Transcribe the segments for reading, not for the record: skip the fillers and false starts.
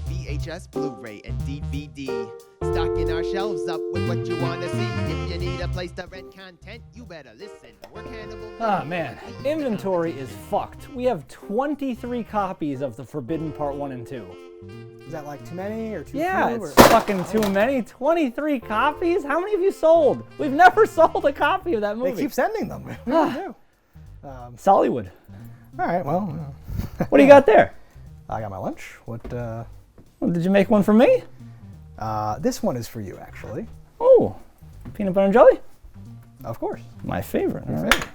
VHS, Blu-ray, and DVD. Stocking our shelves up with what you want to see. If you need a place to rent content, you better listen. We're Cannibal. Ah, man. Inventory is fucked. We have 23 copies of The Forbidden Part 1 and 2. Is that like too many or too few? Yeah, it's fucking too many. 23 copies? How many have you sold? We've never sold a copy of that movie. They keep sending them. We do. Sollywood. All right, well. What do you got there? I got my lunch. What? Well, did you make one for me? This one is for you, actually. Oh, peanut butter and jelly? Of course. My favorite. Your All right. favorite.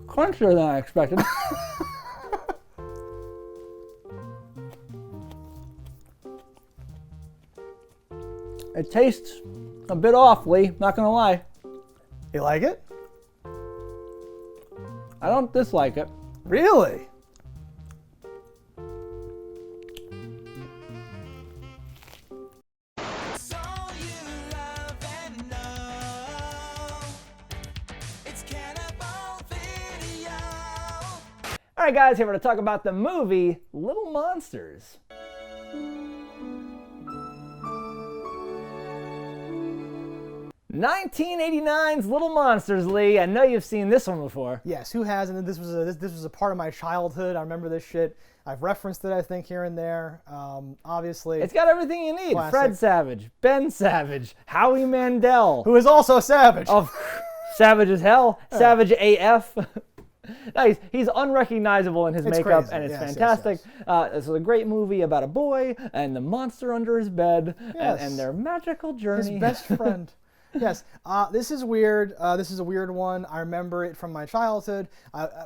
Crunchier than I expected. It tastes a bit off, Lee, not gonna lie. You like it? I don't dislike it. Really? All right, guys, here we're going to talk about the movie Little Monsters. (1989's) Little Monsters, Lee. I know you've seen this one before. Yes, who hasn't? This was a part of my childhood. I remember this shit. I've referenced it, I think, here and there. Obviously, It's got everything you need. Classic. Fred Savage, Ben Savage, Howie Mandel. who is also savage. Savage as hell. Savage AF. No, he's unrecognizable in his It's makeup, crazy. and it's Yes, yes, fantastic. yes. It's a great movie about a boy and the monster under his bed Yes. and their magical journey. His best friend. Yes, this is weird. This is a weird one. I remember it from my childhood.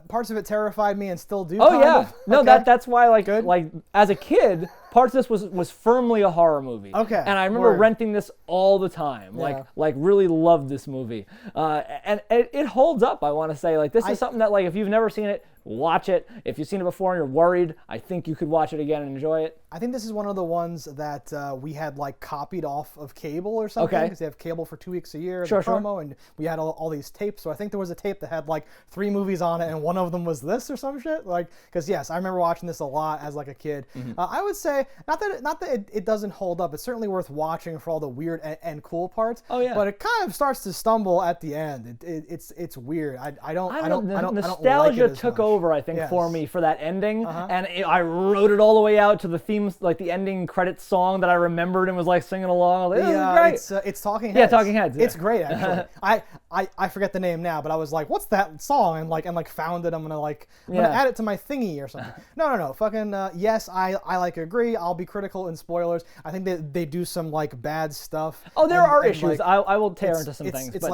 Parts of it terrified me and still do. Oh kind yeah, of. no, Okay. that's why Good. like as a kid, parts of this was firmly a horror movie. Okay, and I remember word. renting this all the time. Yeah. Like really loved this movie, and it holds up. I want to say like this is something that like if you've never seen it, watch it. If you've seen it before and you're worried, I think you could watch it again and enjoy it. I think this is one of the ones that we had like copied off of cable or something. Okay. Because they have cable for 2 weeks a year. Sure, the sure. promo, and we had all these tapes. So I think there was a tape that had like 3 movies on it, and one of them was this or some shit. Like, because yes, I remember watching this a lot as like a kid. I would say not that it doesn't hold up. It's certainly worth watching for all the weird and cool parts. Oh yeah. But it kind of starts to stumble at the end. It's weird. I don't Nostalgia like it as took much. over, I think, Yes. for me for that ending, and I wrote it all the way out to the themes, like the ending credits song that I remembered and was like singing along. I was like, this is great. It's Talking Heads. Yeah, Talking Heads. Yeah. It's great actually. I forget the name now, but I was like, what's that song? And found it. I'm gonna add it to my thingy or something. No. Fucking yes, I agree. I'll be critical in spoilers. I think they do some like bad stuff. Oh, there are issues. Like, I will tear into some things. It's but...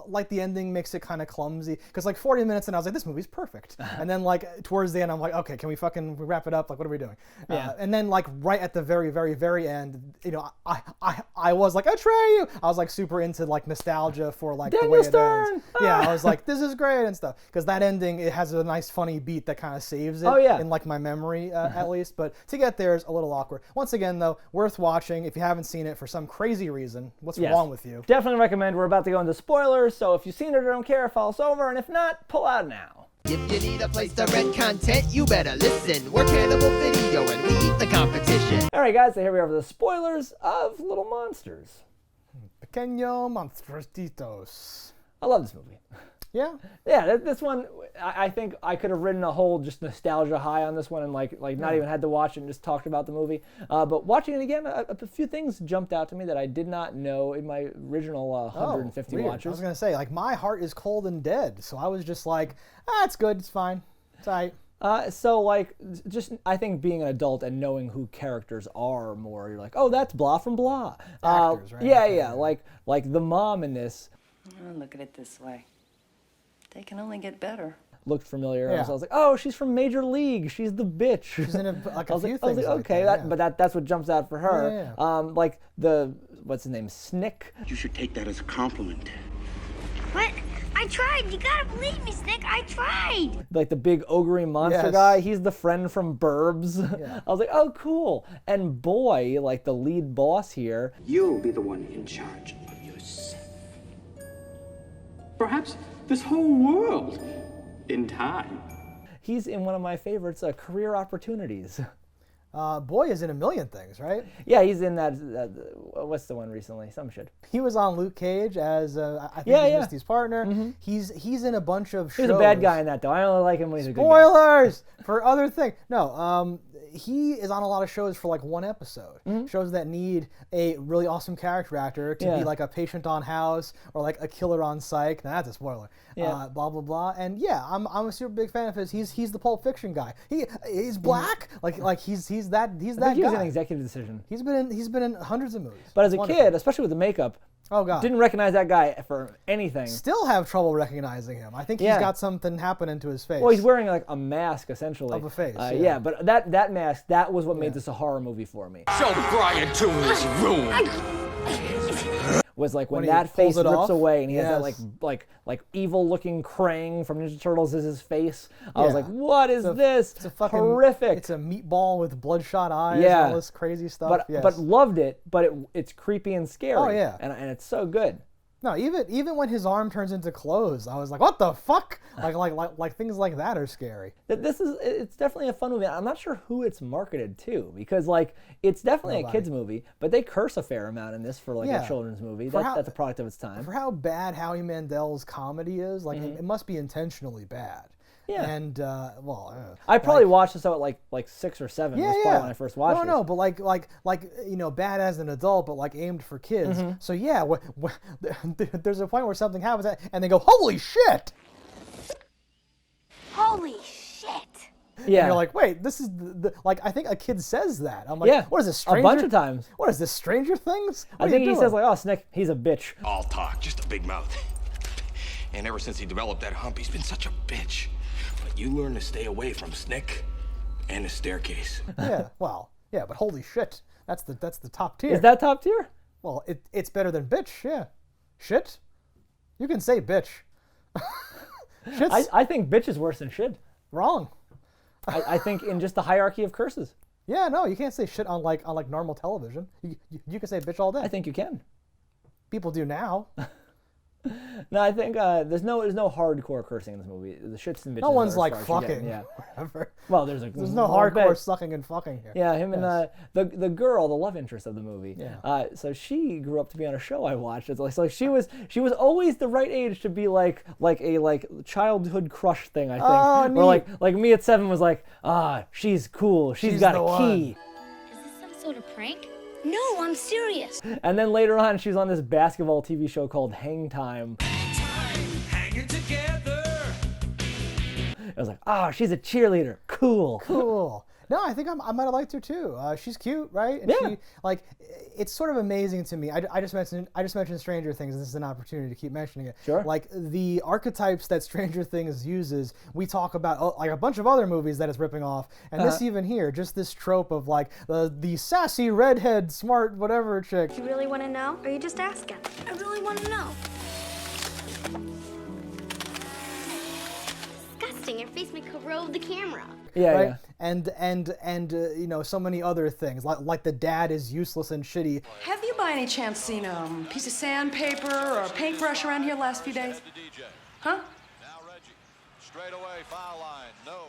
like the ending makes it kind of clumsy because like 40 minutes and I was like, this movie's perfect. And then like towards the end, I'm like, okay, can we fucking wrap it up? Like, what are we doing? Yeah. And then like right at the very, very, very end, I was like, Atreyu! I was like super into like nostalgia for like the way it ends. Yeah, I was like, this is great and stuff. Because that ending, it has a nice funny beat that kind of saves it in like my memory at least. But to get there is a little awkward. Once again though, worth watching if you haven't seen it for some crazy reason. What's wrong with you? Definitely recommend. We're about to go into spoilers, so if you've seen it or don't care, follow us over, and if not, pull out now. If you need a place to rent content, you better listen. We're Cannibal Video and we eat the competition. All right, guys, so here we are for the spoilers of Little Monsters. Pequeño Monstruitos. I love this movie. Yeah? Yeah, this one, I think I could have ridden a whole just nostalgia high on this one and like not even had to watch it and just talked about the movie. But watching it again, a few things jumped out to me that I did not know in my original 150 weird. watches. I was going to say, like, my heart is cold and dead. So I was just like, it's good, it's fine, it's all right. So like, just I think being an adult and knowing who characters are more, you're like, oh, that's blah from blah. Actors, right? Yeah. Like the mom in this Look at it this way. They can only get better. looked familiar. Yeah. So I was like, oh, she's from Major League. She's the bitch. She's in a few I was things. like, like okay, that, yeah. but that's what jumps out for her. Yeah. Like the what's his name, Snick. You should take that as a compliment. What? I I tried. You gotta believe me, Snick. I tried. Like the big ogre monster Yes. guy, he's the friend from Burbs. Yeah. I was like, oh, cool. And Boy, like the lead boss here, You'll be the one in charge of yourself. Perhaps this whole world in time. he's in one of my favorites, Career Opportunities. Boy is in a million things, right? Yeah, he's in that what's the one recently? Some shit. He was on Luke Cage as I think Yeah, he's yeah. Misty's partner. He's in a bunch of shows. He's a bad guy in that, though. I only like him when he's a good guy. Spoilers for other things. No, he is on a lot of shows for like one episode. Shows that need a really awesome character actor to be Yeah. like a patient on House or like a killer on Psych. Now that's a spoiler. Yeah. Blah blah blah. And yeah, I'm a super big fan of his. He's the Pulp Fiction guy. He's black. Like he's that I think guy. he was an executive decision. He's been in hundreds of movies. But as a Wonderful. kid, especially with the makeup, Oh god. didn't recognize that guy for anything. Still have trouble recognizing him. I think he's Yeah. got something happening to his face. Well, he's wearing like a mask essentially. Of a face, Yeah. yeah. But that mask, that was what made this a horror movie for me. Show Brian to his room. Was like when When he that pulls face it rips off? away and he has that Yes. like evil looking Krang from Ninja Turtles as his face. I was Yeah. like, what is this? It's a fucking horrific. It's a meatball with bloodshot eyes Yeah. and all this crazy stuff. but loved it. But it's creepy and scary. Oh, yeah. and it's so good. No, even when his arm turns into clothes, I was like, what the fuck? Like things like that are scary. It's definitely a fun movie. I'm not sure who it's marketed to because like it's definitely a Nobody. kids movie, but they curse a fair amount in this for like Yeah. a children's movie. For how- That's a product of its time. For how bad Howie Mandel's comedy is, like it must be intentionally bad. Yeah. And I probably watched this out at like 6 or 7. yeah, was yeah. probably when I first watched it. No, but like bad as an adult, but like aimed for kids. So yeah, there's a point where something happens and they go, holy shit! Holy shit. Yeah. And you're like, wait, this is like I think a kid says that. I'm like, Yeah, what is this? a Stranger? bunch of times. What is this? Stranger Things? I What are think you he doing? says like, "Oh, Snick, he's a bitch." All talk, just a big mouth. And ever since he developed that hump, he's been such a bitch. But you learn to stay away from Snick and the staircase. Yeah, well, yeah, but holy shit, that's the top tier. Is that top tier? Well, it's better than bitch. Yeah, shit. You can say bitch. Shit's I think bitch is worse than shit. wrong. I think in just the hierarchy of curses. Yeah, no, you can't say shit on like normal television. You can say bitch all day. I think you can. People do now. No, I think there's no hardcore cursing in this movie. The shits and bitches. No one's are like as far as you get, fucking. Yeah. Whatever. Well, there's no hardcore sucking and fucking here. Yeah, him and Yes. the girl, the love interest of the movie. Yeah. So she grew up to be on a show I watched. It's like she was always the right age to be like a childhood crush thing. I think. Oh, Where neat. like me at 7 was like, she's cool. She's got the a one. key. Is this some sort of prank? No, I'm serious. And then later on, she was on this basketball TV show called Hang Time. Hanging together. I was like, she's a cheerleader. Cool. Cool. No, I think I might have liked her too. She's cute, right? And Yeah. she like it's sort of amazing to me. I just mentioned Stranger Things. This is an opportunity to keep mentioning it. Sure. Like the archetypes that Stranger Things uses, we talk about like a bunch of other movies that it's ripping off, and this even here, just this trope of like the sassy redhead, smart whatever chick. You really want to know? Or you just asking? I really want to know. Disgusting. Your face may corrode the camera. Yeah, Right? yeah. And so many other things like the dad is useless and shitty. Have you by any chance seen a piece of sandpaper or a paintbrush around here the last few days? Huh? Now, Reggie, straight away, foul line, no.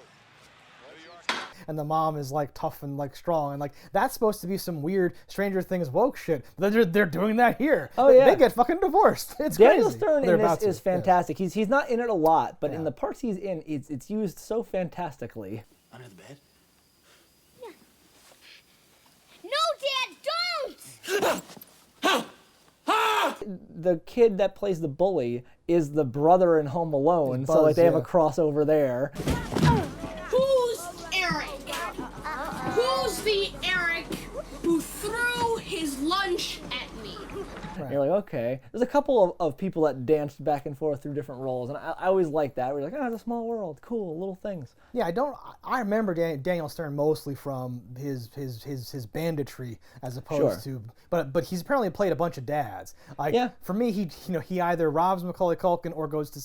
And the mom is like tough and like strong and like that's supposed to be some weird Stranger Things woke shit. But they're doing that here. Oh, yeah. They get fucking divorced. It's Daniel crazy. Stern They're in about this is to, yeah. fantastic. He's not in it a lot, but in the parts he's in, it's used so fantastically. Under the bed? No, Dad, don't! The kid that plays the bully is the brother in Home Alone, so like Buzz, they have a yeah. crossover there. Who's Eric? Who's the Eric who threw his lunch at me? You're like, okay. There's a couple of people that danced back and forth through different roles, and I always like that. We're like, oh, it's a small world, cool, little things. Yeah, I remember Daniel Stern mostly from his banditry as opposed to, but he's apparently played a bunch of dads. Like, for me, he either robs Macaulay Culkin or goes to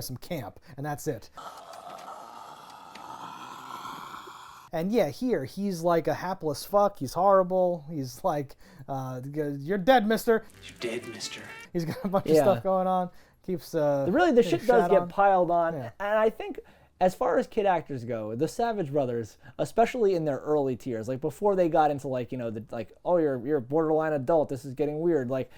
some camp, and that's it. And yeah, here, he's like a hapless fuck. He's horrible. He's like, you're dead, mister. You're dead, mister. He's got a bunch of stuff going on. Keeps, really, the shit does get piled on. Yeah. And I think, as far as kid actors go, the Savage brothers, especially in their early tiers, like before they got into like, oh, you're a borderline adult. This is getting weird. Like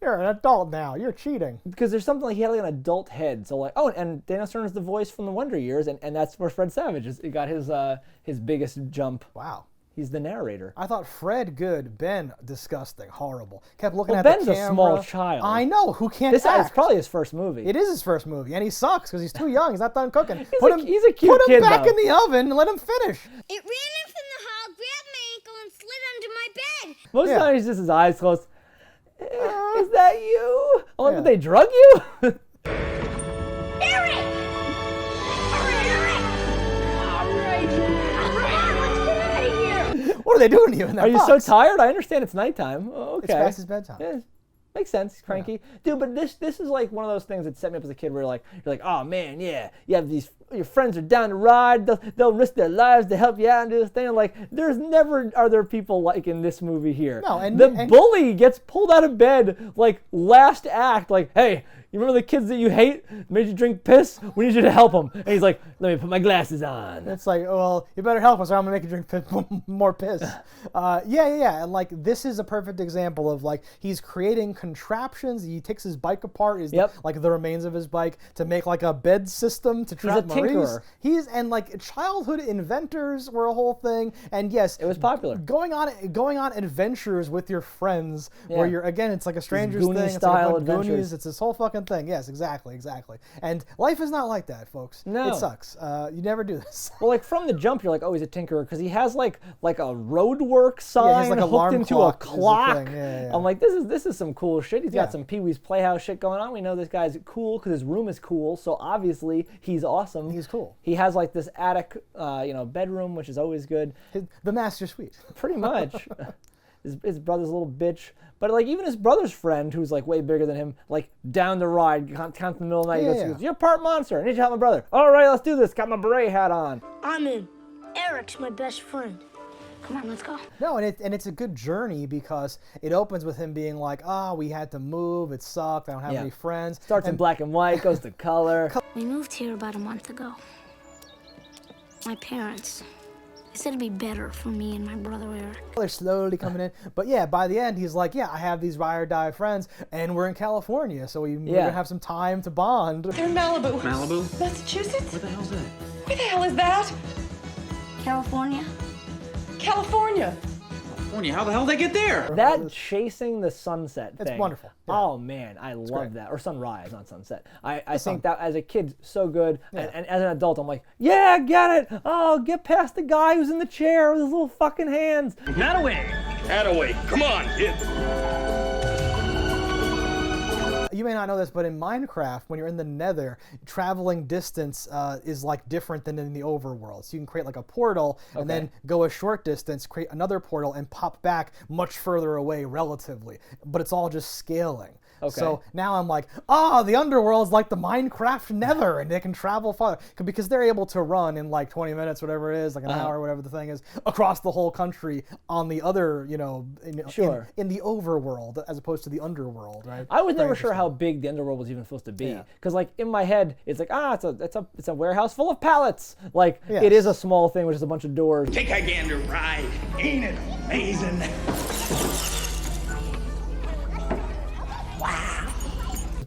You're an adult now. You're cheating. Because there's something like he had like an adult head. So like, and Daniel Stern is the voice from the Wonder Years, and that's where Fred Savage got his biggest jump. Wow. He's the narrator. I thought Fred good, Ben disgusting, horrible. Kept looking at Ben's the camera. a small child. I know. Who can't act? It's probably his first movie. It is his first movie, and he sucks because he's too young. He's not done cooking. He's a cute kid, Put him back though. in the oven and let him finish. It ran in from the hall, grabbed my ankle, and slid under my bed. Most of the time, he's just his eyes closed. Is that you? Oh, did they drug you? Eric! What are they doing to you in that Are you box? so tired? I understand it's nighttime. Oh, okay. It's past his bedtime. Yeah, makes sense. He's cranky. Dude, but this is like one of those things that set me up as a kid where you're like, oh man, yeah, you have your friends are down to ride, they'll risk their lives to help you out and do this thing. And like, there's never are there people like in this movie here. No, and the bully gets pulled out of bed like last act, like, hey, you remember the kids that you hate made you drink piss? We need you to help them. And he's like, let me put my glasses on. It's like, well, you better help us or I'm going to make you drink more piss. Yeah. And like, this is a perfect example of like, he's creating contraptions. He takes his bike apart, like the remains of his bike, to make like a bed system to trap Maurice. And like childhood inventors were a whole thing. And yes, it was popular. Going on adventures with your friends where you're, again, it's like a Stranger's Goonies thing. It's style like adventures. Goonies. It's this whole fucking thing. Yes, exactly. And life is not like that, folks. No. It sucks. You never do this. Well, like from the jump, you're like, oh, he's a tinkerer because he has like a roadwork sign like hooked into a clock. Yeah. I'm like, this is some cool shit. He's got some Pee-wee's Playhouse shit going on. We know this guy's cool because his room is cool, so obviously he's awesome. He's cool. He has like this attic, bedroom, which is always good. The master suite. Pretty much. His brother's a little bitch. But like even his brother's friend, who's like way bigger than him, like down the ride, comes in the middle of the night, he goes, you're part monster, I need you to help my brother. All right, let's do this. Got my beret hat on. I'm in. Eric's my best friend. Come on, let's go. No, and it's a good journey because it opens with him being like, we had to move, it sucked, I don't have any friends. Starts in black and white, goes to color. We moved here about a month ago. My parents. They said it'd be better for me and my brother Eric. They're slowly coming in. But yeah, by the end, he's like, I have these ride or die friends, and we're in California, so we're going to have some time to bond. They're in Malibu. Malibu? Massachusetts? Where the hell's that? Where the hell is that? California? California. California? How the hell did they get there? That chasing the sunset thing. It's wonderful. Yeah. Oh man, I love that. Or sunrise, not sunset. I think that as a kid, so good. Yeah. And as an adult, I'm like, yeah, get it. Oh, get past the guy who's in the chair with his little fucking hands. Attaway. Come on, kid. You may not know this, but in Minecraft, when you're in the Nether, traveling distance is like different than in the overworld. So you can create like a portal and then go a short distance, create another portal, and pop back much further away relatively. But it's all just scaling. Okay. So now I'm like, the Underworld's like the Minecraft Nether, and they can travel far because they're able to run in like 20 minutes, whatever it is, like an hour, whatever the thing is, across the whole country on the other, in the overworld as opposed to the Underworld, right? I was never sure how big the Underworld was even supposed to be, because like in my head, it's like it's a warehouse full of pallets. Like it is a small thing, which is a bunch of doors. Take a gander ride. Ain't it amazing?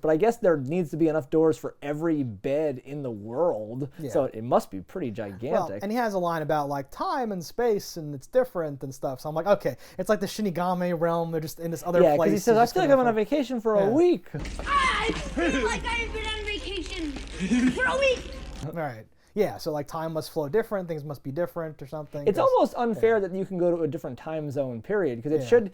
But I guess there needs to be enough doors for every bed in the world, so it must be pretty gigantic. Well, and he has a line about like time and space, and it's different and stuff. So I'm like, okay, it's like the Shinigami realm. They're just in this other place. Yeah, because he says, I feel like I'm on vacation for a week. I feel like I've been on vacation for a week. All right. Yeah, so like time must flow different, things must be different or something. It's almost unfair that you can go to a different time zone, period, because it should,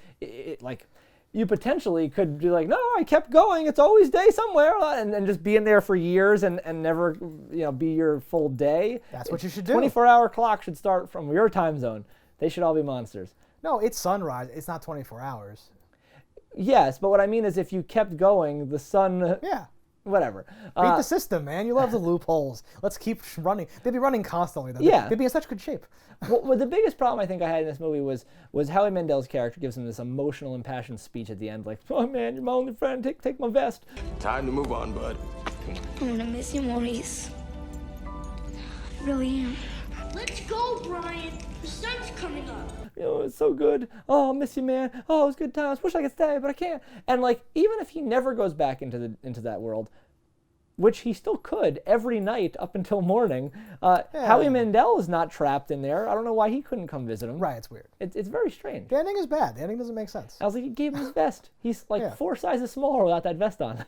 you potentially could be like, no, I kept going. It's always day somewhere, and just be in there for years and never, be your full day. That's what you should do. 24-hour clock should start from your time zone. They should all be monsters. No, it's sunrise. It's not 24 hours. Yes, but what I mean is if you kept going, the sun... Yeah. Whatever. Beat the system, man. You love the loopholes. Let's keep running. They'd be running constantly, though. Yeah. They'd be in such good shape. Well, the biggest problem I think I had in this movie was Howie Mandel's character gives him this emotional, impassioned speech at the end, like, oh man, you're my only friend, take my vest. Time to move on, bud. I'm gonna miss you, Maurice. I really am. Let's go, Brian. The sun's coming up. It's so good. Oh, I'll miss you, man. Oh, it was good times. Wish I could stay, but I can't. And like, even if he never goes back into that world, which he still could every night up until morning, Howie Mandel is not trapped in there. I don't know why he couldn't come visit him. Right, it's weird. It's very strange. The ending is bad. The ending doesn't make sense. I was like, he gave him his vest. He's like 4 sizes smaller without that vest on.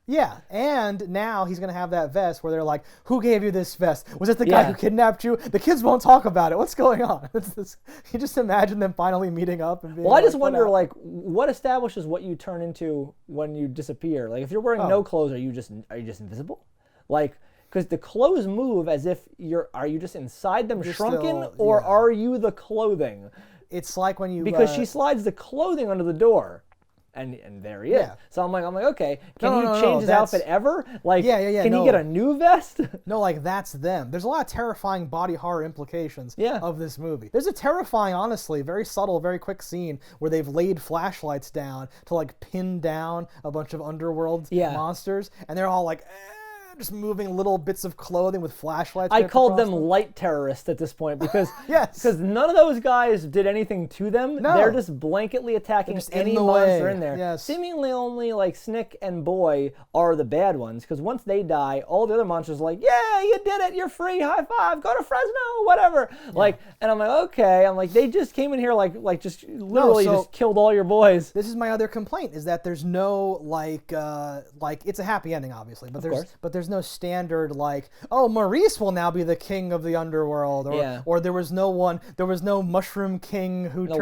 Yeah, and now he's going to have that vest where they're like, who gave you this vest? Was it the guy who kidnapped you? The kids won't talk about it. What's going on? You just imagine them finally meeting up and being I just wonder, like, what establishes what you turn into when you disappear? Like, if you're wearing no clothes, are you just invisible? Like, because the clothes move as if are you just inside them shrunken, or are you the clothing? It's like when you... Because she slides the clothing under the door. And there he is. Yeah. So I'm like, okay, can he change his outfit ever? Like, can he get a new vest? No, like that's them. There's a lot of terrifying body horror implications of this movie. There's a terrifying, honestly, very subtle, very quick scene where they've laid flashlights down to like pin down a bunch of Underworld monsters, and they're all like, just moving little bits of clothing with flashlights. I called them light terrorists at this point because because none of those guys did anything to them. No. They're just blanketly attacking any monster in there. Yes. Seemingly only like Snick and Boy are the bad ones, because once they die, all the other monsters are like, yeah, you did it, you're free, high five, go to Fresno, whatever. Yeah. Like, and I'm like, okay, I'm like, they just came in here like just literally just killed all your boys. This is my other complaint, is that there's no like it's a happy ending, obviously, but there's no standard like, oh, Maurice will now be the king of the underworld, or there was no mushroom king who came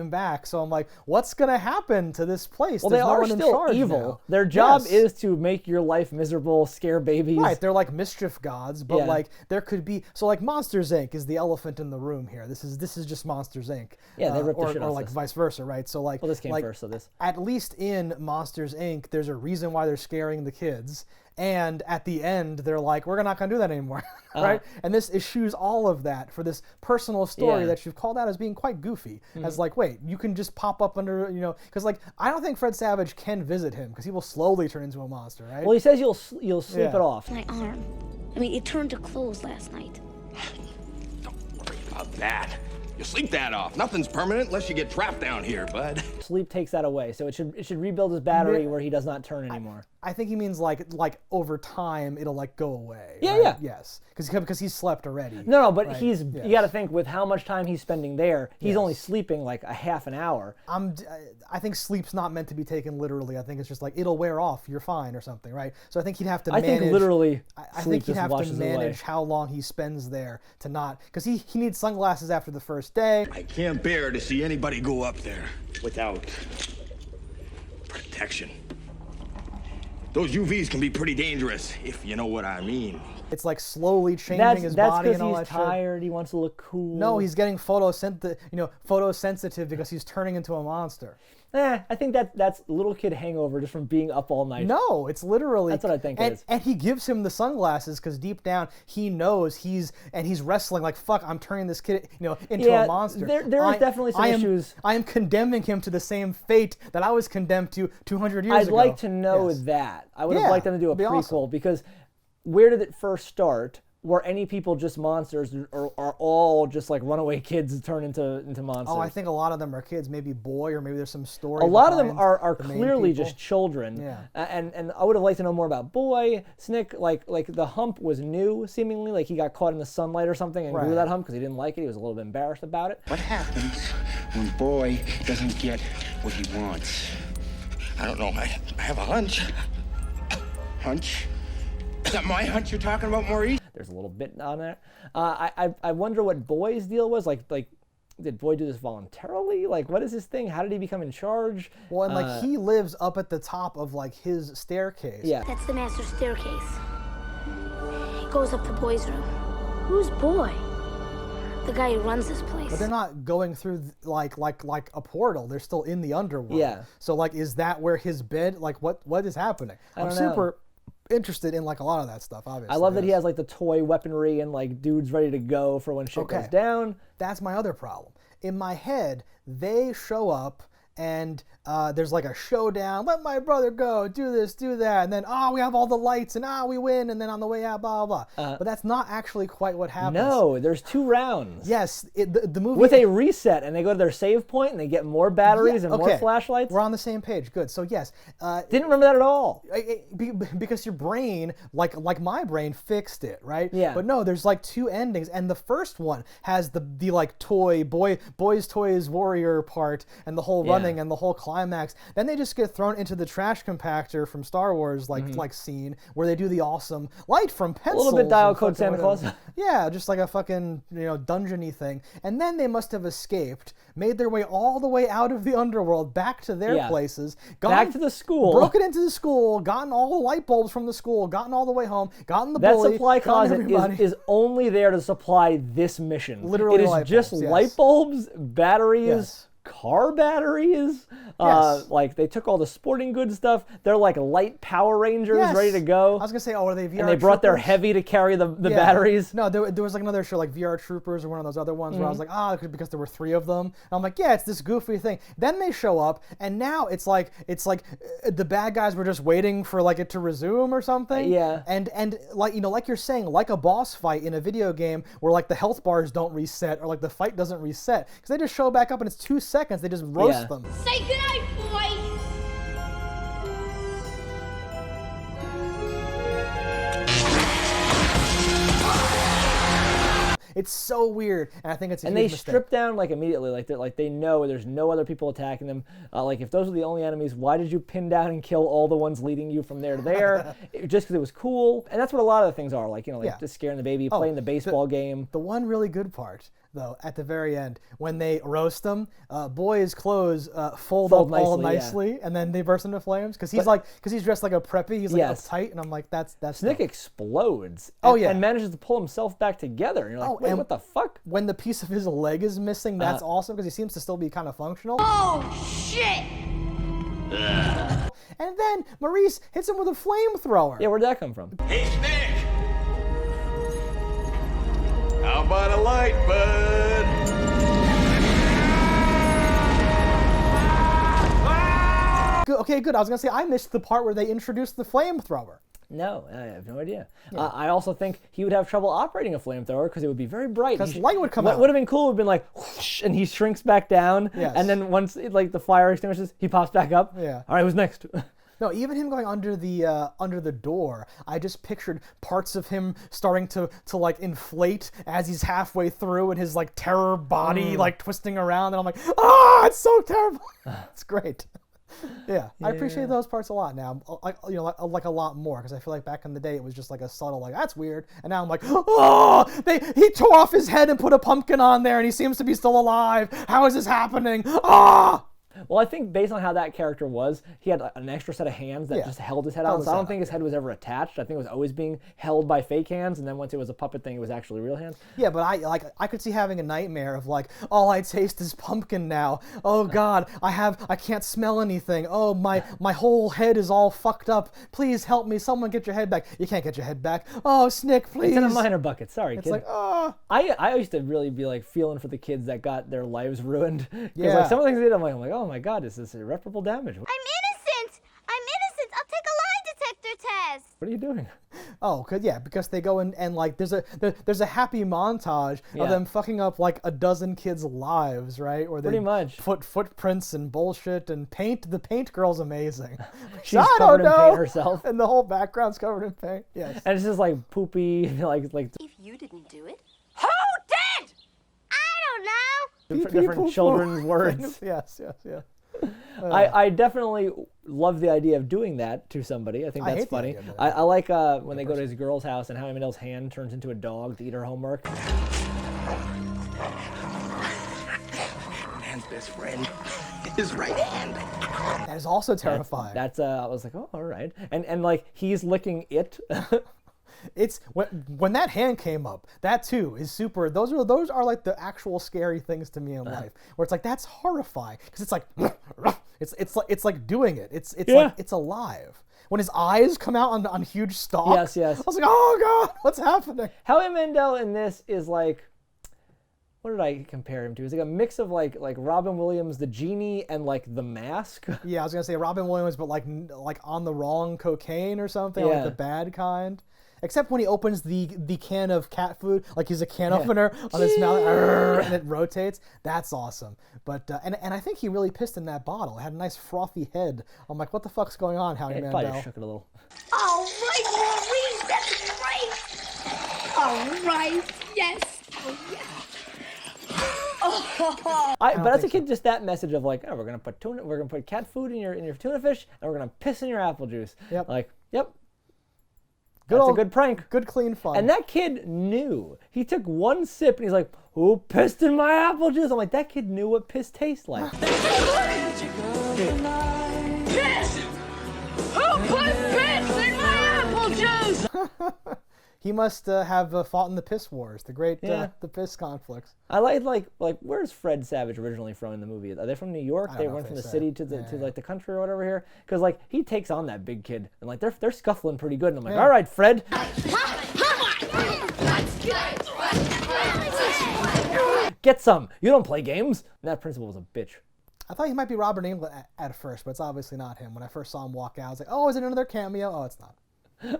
back. So I'm like, what's gonna happen to this place? Well, There's they no are one in still charge evil. now. Their job is to make your life miserable, scare babies. Right, they're like mischief gods, but like there could be like Monsters Inc. is the elephant in the room here. This is just Monsters Inc. Yeah, they ripped the shit or off like this. vice versa, right? So like, this came first, so this. At least in Monsters Inc., there's a reason why they're scaring the kids. And at the end, they're like, we're not going to do that anymore, right? And this eschews all of that for this personal story that you've called out as being quite goofy. As like, wait, you can just pop up under, because like, I don't think Fred Savage can visit him because he will slowly turn into a monster, right? Well, he says you'll sleep it off. My arm. I mean, it turned to clothes last night. Don't worry about that. You sleep that off. Nothing's permanent unless you get trapped down here, bud. Sleep takes that away, so it should rebuild his battery where he does not turn anymore. I think he means like over time it'll like go away. Yeah, right? yeah. Yes, because he's slept already. No, but you got to think with how much time he's spending there, he's only sleeping like a half an hour. I think sleep's not meant to be taken literally. I think it's just like it'll wear off, you're fine or something, right? So I think he'd have to manage. I think literally. I think he'd have to manage how long he spends there to not, because he needs sunglasses after the first day. I can't bear to see anybody go up there without protection. Those UVs can be pretty dangerous, if you know what I mean. It's like slowly changing his body and all that shit. That's because he's tired. He wants to look cool. No, he's getting photosensitive because he's turning into a monster. I think that's little kid hangover just from being up all night. No, it's literally. That's what I think it is. And he gives him the sunglasses because deep down he knows he's wrestling like, fuck, I'm turning this kid into a monster. There is definitely some issues. I am condemning him to the same fate that I was condemned to 200 years ago. I'd like to know that. I would have liked them to do a prequel because where did it first start? Were any people just monsters, or are all just like runaway kids turn into monsters? Oh, I think a lot of them are kids. Maybe Boy, or maybe there's some story. A lot of them are clearly just children. Yeah. And I would have liked to know more about Boy. Snick, like the hump was new, seemingly. Like he got caught in the sunlight or something and grew that hump because he didn't like it. He was a little bit embarrassed about it. What happens when Boy doesn't get what he wants? I don't know. I have a hunch. Hunch? Is that my hunch you're talking about, Maurice? There's a little bit on there. I wonder what Boy's deal was. Like did Boy do this voluntarily? Like, what is his thing? How did he become in charge? Well, and like he lives up at the top of like his staircase. Yeah. That's the master staircase. It goes up to Boy's room. Who's Boy? The guy who runs this place. But they're not going through like a portal. They're still in the underworld. Yeah. So like, is that where his bed? Like, what is happening? I'm super interested in like a lot of that stuff. Obviously. I love that he has like the toy weaponry and like dudes ready to go for when shit goes down. That's my other problem. In my head, they show up and there's like a showdown. Let my brother go. Do this, do that, and then we have all the lights and we win. And then on the way out, blah blah blah. But that's not actually quite what happens. No, there's 2 rounds. Yes, the movie with a reset, and they go to their save point and they get more batteries and more flashlights. We're on the same page. Good. So yes, didn't remember that at all. Because your brain, like my brain, fixed it, right? Yeah. But no, there's like 2 endings, and the first one has the like boys toys warrior part and the whole running and the whole climax. Then they just get thrown into the trash compactor from Star Wars like scene where they do the awesome light from pencils. A little bit dial code Santa Claus. Yeah, just like a fucking dungeony thing. And then they must have escaped, made their way all the way out of the underworld back to their places, back to the school, broken into the school, gotten all the light bulbs from the school, gotten all the way home, gotten the bully. That supply closet is only there to supply this mission. Literally, it is just light bulbs, batteries. Car batteries, like they took all the sporting goods stuff. They're like light Power Rangers ready to go. I was gonna say, are they VR? And they brought their heavy to carry the batteries. No, there was like another show like VR Troopers or one of those other ones where I was like, because there were 3 of them. And I'm like, yeah, it's this goofy thing. Then they show up, and now it's like the bad guys were just waiting for like it to resume or something. And like like you're saying, like a boss fight in a video game where like the health bars don't reset or like the fight doesn't reset because they just show back up and it's 2 seconds. They just roast them. Say goodnight, boy! It's so weird, and I think it's a huge mistake. And they strip down like immediately, like they know there's no other people attacking them. Like if those are the only enemies, why did you pin down and kill all the ones leading you from there to there? Just because it was cool, and that's what a lot of the things are like. Just scaring the baby, playing the baseball game. The one really good part, though, at the very end, when they roast them, Boy's clothes fold up nicely, all nicely, and then they burst into flames because he's dressed like a preppy. He's like uptight, and I'm like, that's Snick explodes. And manages to pull himself back together. And you're like, wait, what the fuck? When the piece of his leg is missing, that's awesome because he seems to still be kind of functional. Oh shit! And then Maurice hits him with a flamethrower. Yeah, where'd that come from? Hey, Snick! How about a light, bud? Okay, good. I was going to say, I missed the part where they introduced the flamethrower. No, I have no idea. I also think he would have trouble operating a flamethrower because it would be very bright. Because light would come out. What would have been cool would have been like, whoosh, and he shrinks back down. Yes. And then once the fire extinguishes, he pops back up. Yeah. All right, who's next? No, even him going under the door, I just pictured parts of him starting to like inflate as he's halfway through, and his like terror body like twisting around, and I'm like, it's so terrible. It's great. Yeah, I appreciate those parts a lot now. Like a lot more, because I feel like back in the day it was just like a subtle like that's weird, and now I'm like, he tore off his head and put a pumpkin on there, and he seems to be still alive. How is this happening? Well, I think based on how that character was, he had an extra set of hands that just held his head on. So I don't think his head was ever attached. I think it was always being held by fake hands, and then once it was a puppet thing, it was actually real hands. Yeah, but I could see having a nightmare of like, all I taste is pumpkin now. Oh God, I can't smell anything. Oh, my whole head is all fucked up. Please help me. Someone get your head back. You can't get your head back. Oh, Snick, please. It's in a minor bucket. Sorry, kid. It's like, I used to really be like feeling for the kids that got their lives ruined. Yeah. Like some of the things they did, I'm like, oh my God, this is irreparable damage. I'm innocent! I'll take a lie detector test! What are you doing? Oh, because they go in and like there's a happy montage of them fucking up like a dozen kids' lives, right? Where they pretty much put footprints and bullshit and paint. The paint girl's amazing. She's covered in paint herself, and the whole background's covered in paint. Yes, and it's just like poopy, like. If you didn't do it, who did? I don't know. Different children's words. Yes. I definitely love the idea of doing that to somebody. I think that's funny. I like when they go to his girl's house and Howie Mandel's hand turns into a dog to eat her homework. best friend. His right hand. That is also terrifying. That's I was like, oh, all right. And like he's licking it. It's when that hand came up, that too is super. Those are like the actual scary things to me in life, where it's like that's horrifying because it's like it's like doing it. It's like it's alive. When his eyes come out on huge stalks. Yes. I was like, oh god, what's happening? Howie Mandel in this is like, what did I compare him to? He's like a mix of like Robin Williams, the genie, and like the Mask. Yeah, I was gonna say Robin Williams, but like on the wrong cocaine or something, like the bad kind. Except when he opens the can of cat food, like he's a can opener on his mouth, and it rotates. That's awesome. But and I think he really pissed in that bottle. It had a nice frothy head. I'm like, what the fuck's going on, Howie Mandel? Probably just shook it a little. All right, Maurice, that's great. All right, yes. Oh, yeah. But as a kid, just that message of like, oh, we're gonna put cat food in your tuna fish, and we're gonna piss in your apple juice. Yep. Like, yep. That's a good prank. Good, clean fun. And that kid knew. He took one sip and he's like, who pissed in my apple juice? I'm like, that kid knew what piss tastes like. Piss! Who put piss in my apple juice? He must have fought in the piss wars, the great the piss conflicts. I like where's Fred Savage originally from in the movie? Are they from New York? They went from the city to like the country or whatever here. Because like he takes on that big kid and like they're scuffling pretty good. And I'm like, all right, Fred. Get some. You don't play games. And that principal was a bitch. I thought he might be Robert Englund at first, but it's obviously not him. When I first saw him walk out, I was like, oh, is it another cameo? Oh, it's not.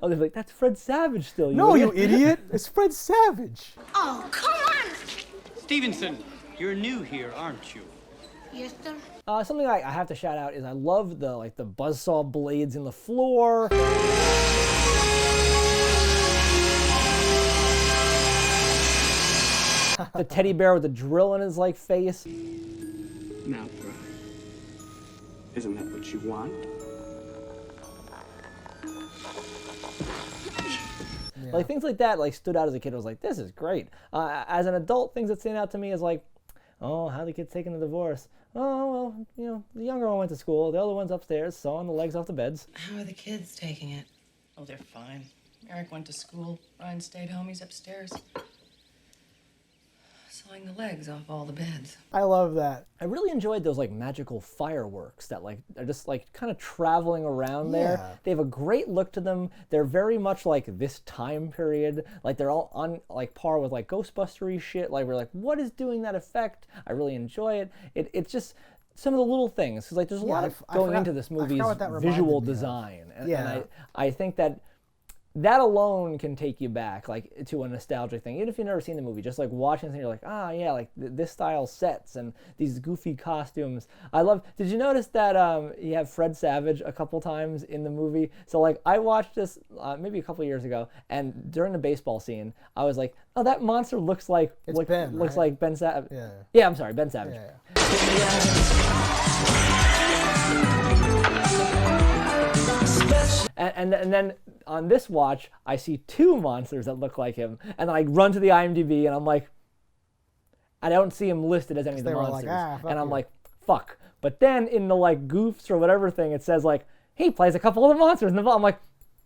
Oh, they're like, that's Fred Savage still. No, you idiot. It's Fred Savage. Oh, come on. Stevenson, you're new here, aren't you? Yes, sir. Something I have to shout out is I love the buzzsaw blades in the floor. The teddy bear with the drill in his like face. Now, Brian, isn't that what you want? Yeah. Like things like that like stood out as a kid. I was like, this is great. As an adult, things that stand out to me is like, oh, how the kid's taking the divorce. Oh, well, you know, the younger one went to school. The older one's upstairs sawing the legs off the beds. How are the kids taking it? Oh, they're fine. Eric went to school. Ryan stayed home. He's upstairs. Sawing the legs off all the beds. I love that. I really enjoyed those like magical fireworks that like are just like kind of traveling around there. Yeah. They have a great look to them. They're very much like this time period. Like they're all on like par with like Ghostbustery shit. Like we're like, what is doing that effect? I really enjoy it. It's just some of the little things because like there's a lot of going into this movie's visual design, and I think that alone can take you back like to a nostalgic thing. Even if you've never seen the movie, just like watching it, you're like, ah, yeah, like this style sets and these goofy costumes. I love. Did you notice that you have Fred Savage a couple times in the movie? So like I watched this maybe a couple years ago, and during the baseball scene, I was like, oh, that monster looks like Ben, looks right? like Ben Savage. Yeah. Yeah, I'm sorry, Ben Savage. Yeah. And then on this watch, I see two monsters that look like him, and then I run to the IMDb, and I'm like, I don't see him listed as any of the monsters, and I'm like, fuck. But then in the like goofs or whatever thing, it says like he plays a couple of the monsters in the I'm like,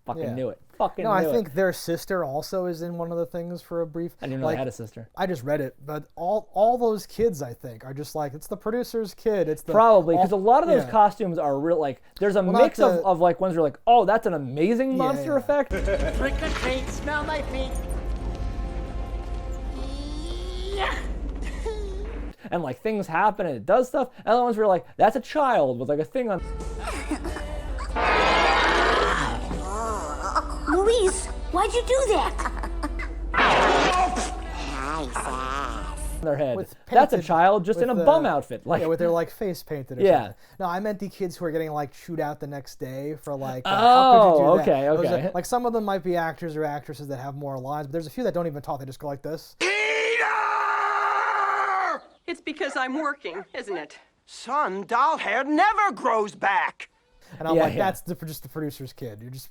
fucking knew it. Fucking no, knew I it. think their sister also is in one of the things for a brief. I didn't know they had a sister. I just read it, but all those kids I think are just like it's the producer's kid. It's the probably because a lot of those costumes are real. Like there's a mix of like ones where you're like, oh, that's an amazing monster effect. Trick or treat, smell my feet. Yeah. And like things happen and it does stuff. And other ones where you're like, that's a child with like a thing on. Maurice, why'd you do that? Their head. That's a child just in a bum outfit. Like with their like face painted or something. No, I meant the kids who are getting like chewed out the next day for like how could you do that? Okay. Like some of them might be actors or actresses that have more lines, but there's a few that don't even talk. They just go like this. It's because I'm working, isn't it? Son, doll hair never grows back. And I'm like, that's just the producer's kid. You just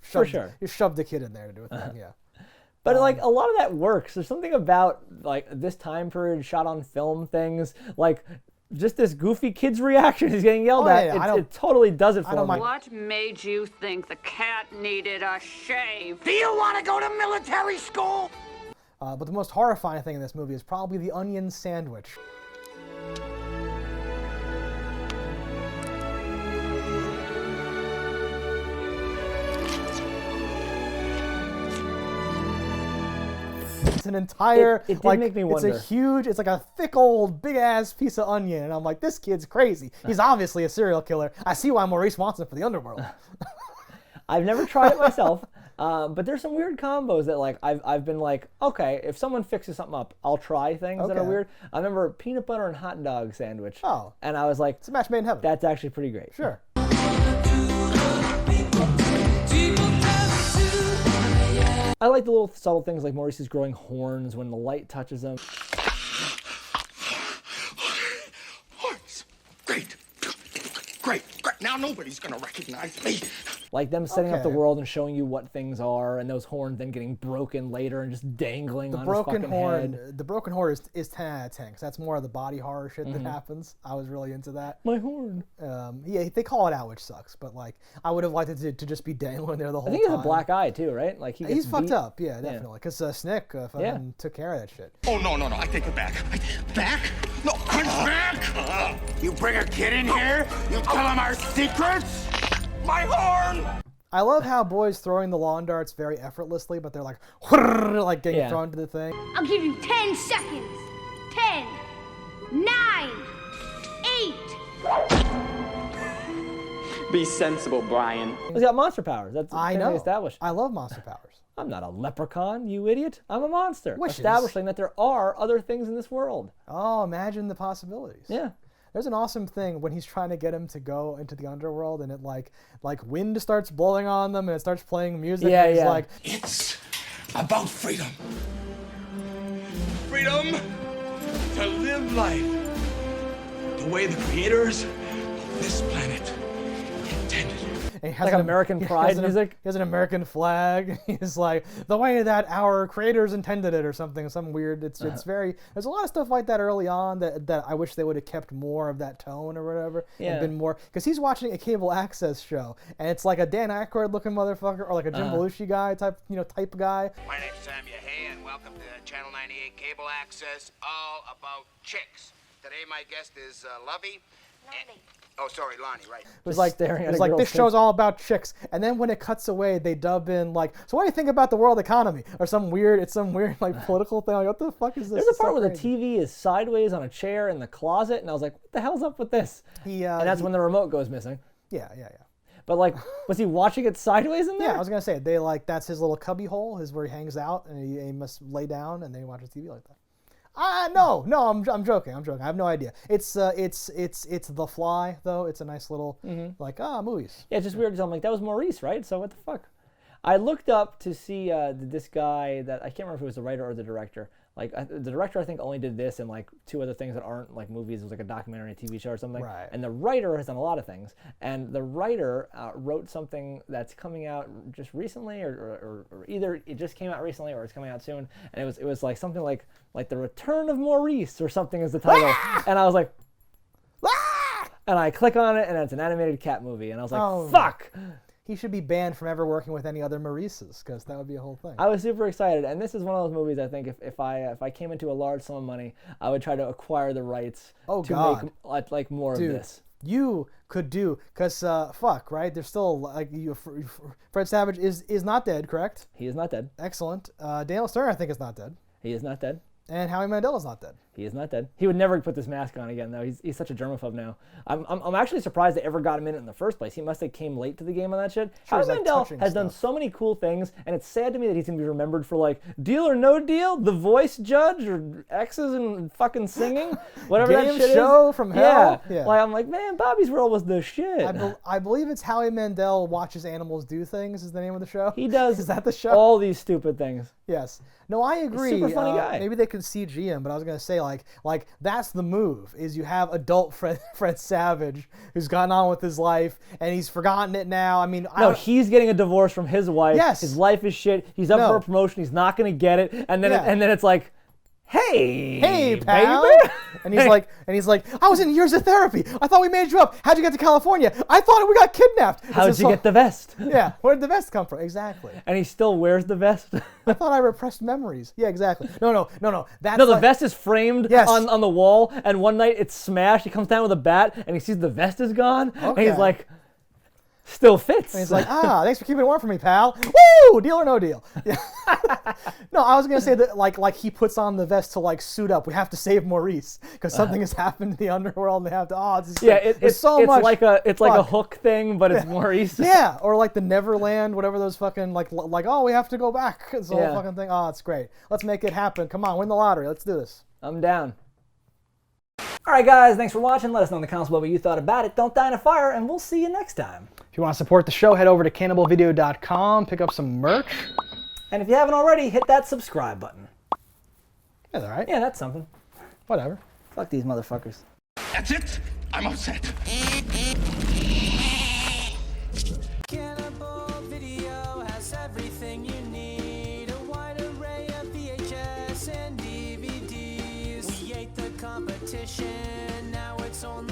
you shoved the kid in there to do a thing. Yeah. But like a lot of that works. There's something about like this time period shot on film things. Like just this goofy kid's reaction. He's getting yelled at. It totally does it for me. What made you think the cat needed a shave? Do you want to go to military school? But the most horrifying thing in this movie is probably the onion sandwich. It's an entire, it did make me wonder. It's a huge, it's like a thick old, big ass piece of onion. And I'm like, this kid's crazy. He's obviously a serial killer. I see why Maurice wants him for the Underworld. I've never tried it myself, but there's some weird combos that like I've been like, okay, if someone fixes something up, I'll try things that are weird. I remember peanut butter and hot dog sandwich. Oh. And I was like, it's a match made in heaven. That's actually pretty great. Sure. I like the little subtle things like Maurice is growing horns when the light touches him. Horns! Great! Great! Now nobody's gonna recognize me. Like them setting up the world and showing you what things are, and those horns then getting broken later and just dangling on his fucking head. The broken horn is 10 out of 10, because that's more of the body horror shit that happens. I was really into that. My horn. Yeah, they call it out, which sucks, but like I would have liked it to just be dangling there the whole time. I think he has a black eye too, right? Like he's fucked up. Yeah, definitely. Because Snick fucking took care of that shit. Oh no! I take it back. Back? No, I'm back. You bring a kid in here? You tell him our secrets? My horn! I love how boys throwing the lawn darts very effortlessly, but they're like, like getting thrown to the thing. I'll give you 10 seconds. 10, 9, 8. Be sensible, Brian. He's got monster powers. That's established. I love monster powers. I'm not a leprechaun, you idiot. I'm a monster. Wishes. Establishing that there are other things in this world. Oh, imagine the possibilities. Yeah. There's an awesome thing when he's trying to get him to go into the underworld, and it like wind starts blowing on them, and it starts playing music. Yeah, and he's yeah. like, it's about freedom. Freedom to live life the way the creators of this planet intended. And he has like American Pride music. He has an American flag. He's like, the way that our creators intended it, or something. Some weird. It's very. There's a lot of stuff like that early on that I wish they would have kept more of that tone or whatever. Yeah. And been more, because he's watching a cable access show, and it's like a Dan Aykroyd looking motherfucker, or like a Jim Belushi guy type guy. My name's Sam Yahay, and welcome to Channel 98 Cable Access, all about chicks. Today my guest is Lovey. Oh, sorry, Lonnie, right. It was like this show's all about chicks, and then when it cuts away, they dub in like, so what do you think about the world economy, or some weird like political thing. Like, what the fuck is this? There's a part where the TV is sideways on a chair in the closet, and I was like, what the hell's up with this? And that's when the remote goes missing. Yeah. But like, was he watching it sideways in there? Yeah, I was gonna say that's his little cubby hole, is where he hangs out, and he must lay down and then he watches TV like that. No, I'm joking. I have no idea. It's The Fly though. It's a nice little movies. Yeah, it's just weird. I'm like, that was Maurice, right? So what the fuck? I looked up to see this guy that I can't remember if it was the writer or the director. Like the director, I think only did this and like 2 other things that aren't like movies. It was like a documentary, a TV show or something. Right. And the writer has done a lot of things. And the writer wrote something that's coming out just recently, or either it just came out recently or it's coming out soon. And it was like something like The Return of Maurice or something is the title. And I was like, and I click on it and it's an animated cat movie. And I was like, fuck. He should be banned from ever working with any other Maurices, because that would be a whole thing. I was super excited, and this is one of those movies I think if I came into a large sum of money, I would try to acquire the rights to make like more Dude, of this. You could do, because right? There's still like Fred Savage is not dead, correct? He is not dead. Excellent. Daniel Stern, I think, is not dead. He is not dead. And Howie Mandel is not dead. He is not dead. He would never put this mask on again, though. He's such a germaphobe now. I'm actually surprised they ever got him in it in the first place. He must have came late to the game on that shit. Howie Mandel has done so many cool things, and it's sad to me that he's going to be remembered for, like, Deal or No Deal, The Voice Judge, or X's and fucking singing, whatever that shit show is. From hell. Yeah. Like, I'm like, man, Bobby's World was the shit. I believe it's Howie Mandel Watches Animals Do Things is the name of the show. He does is that the show? All these stupid things. Yes. No, I agree. He's a super funny guy. Maybe they could CG him, but I was going to say, like that's the move, is you have adult Fred Savage who's gotten on with his life, and he's forgotten it now. I mean, he's getting a divorce from his wife. Yes. His life is shit. He's up for a promotion. He's not going to get it. And then it's like, hey, pal. baby. And he's like, I was in years of therapy. I thought we made you up. How'd you get to California? I thought we got kidnapped. How'd you get the vest? Yeah, where did the vest come from? Exactly. And he still wears the vest? I thought I repressed memories. Yeah, exactly. No. That's the vest is framed on the wall, and one night it's smashed. He comes down with a bat, and he sees the vest is gone, and he's like, still fits. And he's like, thanks for keeping it warm for me, pal. Woo! Deal or no deal? Yeah. No, I was gonna say that like he puts on the vest to like suit up. We have to save Maurice because something has happened in the underworld, and they have to. It's so much. It's like a Hook thing, but it's Maurice. Yeah, or like the Neverland, whatever those fucking like we have to go back. It's the whole fucking thing. Oh, it's great. Let's make it happen. Come on, win the lottery. Let's do this. I'm down. All right, guys, thanks for watching. Let us know in the comments what you thought about it. Don't die in a fire, and we'll see you next time. If you want to support the show, head over to cannibalvideo.com, pick up some merch. And if you haven't already, hit that subscribe button. That's all right. Yeah, that's something. Whatever. Fuck these motherfuckers. That's it. I'm upset. Cannibal Video has everything you need. A wide array of VHS and DVDs. We ate the competition, now it's only